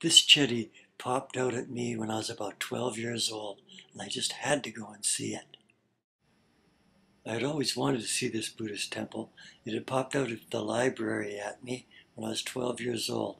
This chetty popped out at me when I was about 12 years old, and I just had to go and see it. I had always wanted to see this Buddhist temple. It had popped out of the library at me when I was 12 years old.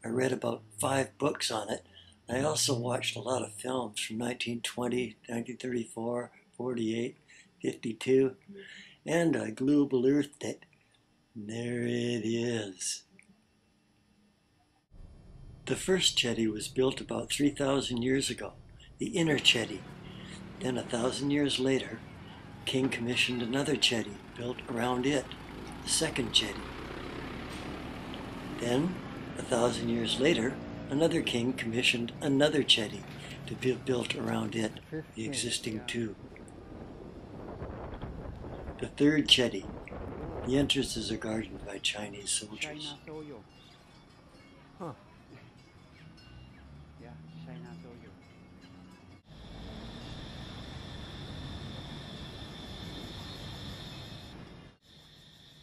I read about 5 books on it. I also watched a lot of films from 1920, 1934, 48, 52, and I global earthed it. And there it is. The first chetty was built about 3,000 years ago, the inner chetty. Then 1,000 years later, King commissioned another chetty built around it, the second chetty. Then, 1,000 years later, another king commissioned another chetty to be built around it, the existing 2. The third chetty, the entrances are guarded by Chinese soldiers. Huh. Yeah, China soldier.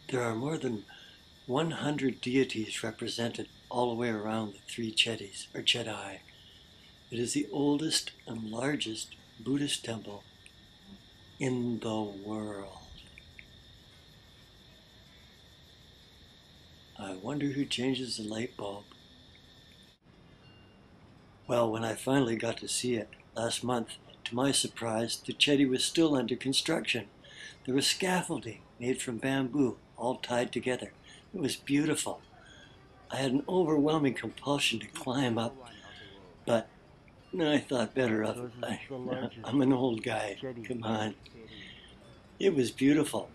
There are more than 100 deities represented all the way around the 3 chetties, or Kye. It is the oldest and largest Buddhist temple in the world. I wonder who changes the light bulb. Well, when I finally got to see it last month, to my surprise, the chetty was still under construction. There was scaffolding made from bamboo, all tied together. It was beautiful. I had an overwhelming compulsion to climb up, but I thought better of it. I'm an old guy, come on. It was beautiful.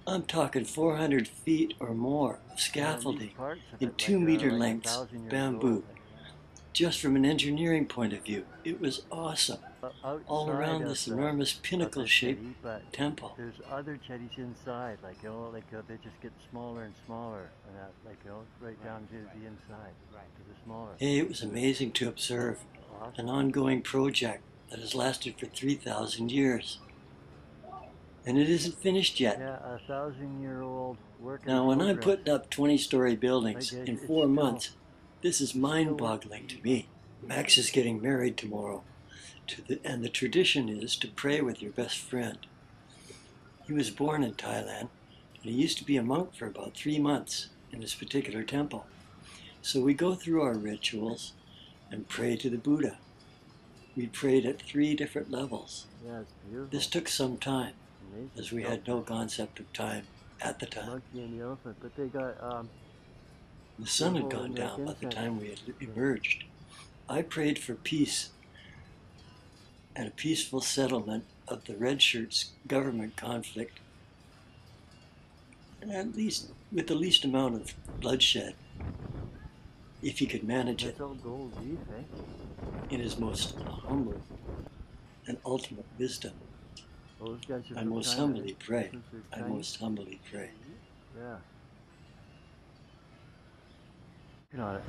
I'm talking 400 feet or more of scaffolding in 2-meter lengths of bamboo. Just from an engineering point of view, it was awesome. All around this enormous pinnacle-shaped temple. There's other chetties inside, they just get smaller and smaller, and right down to the inside, to the smaller. Hey, it was amazing to observe an ongoing project that has lasted for 3,000 years. And it isn't finished yet. Yeah, 1,000-year-old work. Now, when I'm putting up 20-story buildings in 4 months, this is mind-boggling to me. Max is getting married tomorrow, and the tradition is to pray with your best friend. He was born in Thailand, and he used to be a monk for about 3 months in this particular temple. So we go through our rituals and pray to the Buddha. We prayed at 3 different levels. Yeah, it's beautiful. This took some time, as we had no concept of time at the time. Monkey and the elephant, but they got the sun had gone down by the time we had emerged. I prayed for peace and a peaceful settlement of the red shirts' government conflict, and at least with the least amount of bloodshed, if he could manage it. In his most humble and ultimate wisdom. I most humbly pray. I most humbly pray. Yeah.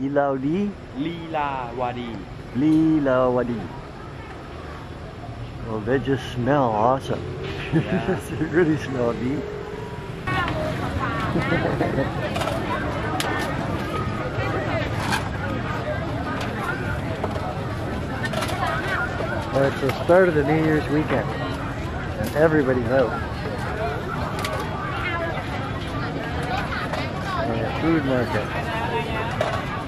Ilaudi? Leelawadi. Leelawadi. Well, they just smell awesome. Yeah. They really smell neat. Well, it's the start of the New Year's weekend, and everybody's out. And a food market.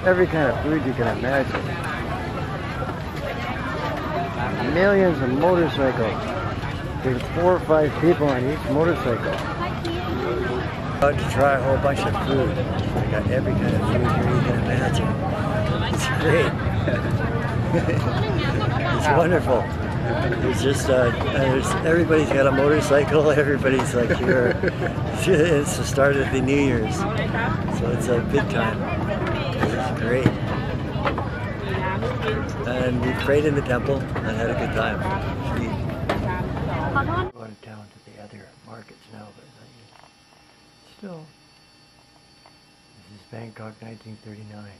Every kind of food you can imagine. Millions of motorcycles. There's 4 or 5 people on each motorcycle. About to try a whole bunch of food. I got every kind of food here you can imagine. It's great. It's wonderful. It's just, everybody's got a motorcycle, everybody's like here. It's the start of the New Year's. So it's a big time. It's great. And we prayed in the temple and had a good time. Going down to the other markets now, but still, this is Bangkok 1939.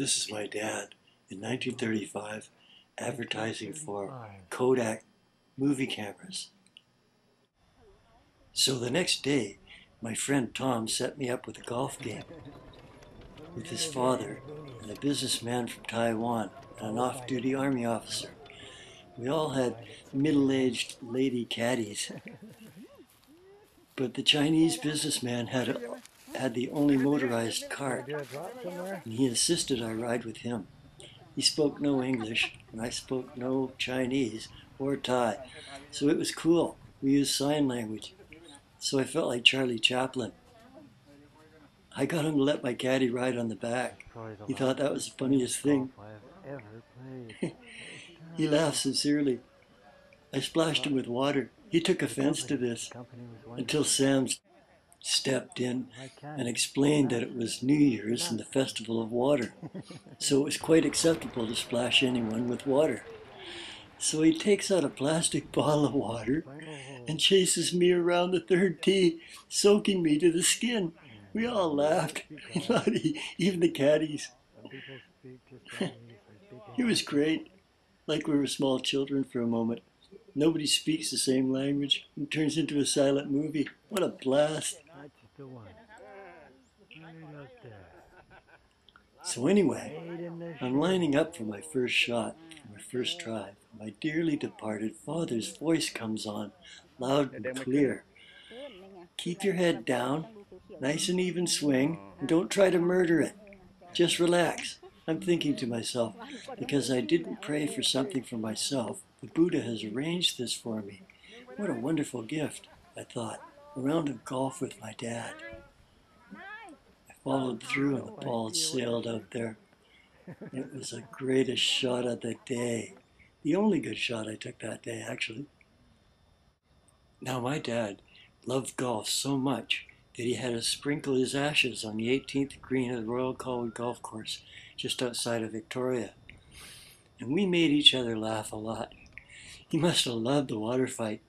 this is my dad in 1935 advertising for Kodak movie cameras. So the next day, my friend Tom set me up with a golf game with his father and a businessman from Taiwan and an off-duty army officer. We all had middle-aged lady caddies, but the Chinese businessman had the only motorized cart, and he insisted I ride with him. He spoke no English, and I spoke no Chinese or Thai, so it was cool. We used sign language, so I felt like Charlie Chaplin. I got him to let my caddy ride on the back. He thought that was the funniest thing. He laughed sincerely. I splashed him with water. He took offense to this until Sam stepped in and explained that it was New Year's and the Festival of Water, so it was quite acceptable to splash anyone with water. So he takes out a plastic bottle of water and chases me around the third tee, soaking me to the skin. We all laughed, even the caddies. It was great, like we were small children for a moment. Nobody speaks the same language and turns into a silent movie. What a blast. So anyway, I'm lining up for my first shot, for my first drive. My dearly departed father's voice comes on, loud and clear. Keep your head down, nice and even swing, and don't try to murder it. Just relax. I'm thinking to myself, because I didn't pray for something for myself, the Buddha has arranged this for me. What a wonderful gift, I thought. A round of golf with my dad. I followed through and the ball sailed out there. It was the greatest shot of the day. The only good shot I took that day, actually. Now, my dad loved golf so much that he had us sprinkle his ashes on the 18th green of the Royal Colwood Golf Course just outside of Victoria. And we made each other laugh a lot. He must have loved the water fight.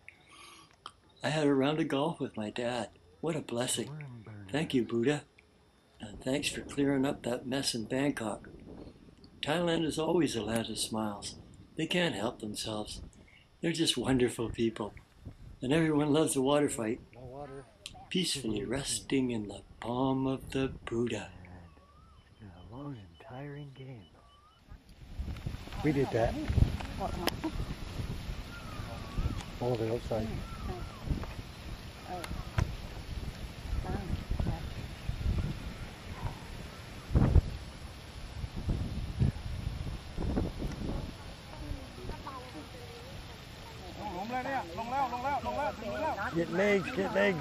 I had a round of golf with my dad. What a blessing. Thank you, Buddha. And thanks for clearing up that mess in Bangkok. Thailand is always a land of smiles. They can't help themselves. They're just wonderful people. And everyone loves a water fight. Peacefully resting in the palm of the Buddha. It's been a long and tiring game. We did that. All the outside. Get legs, get legs.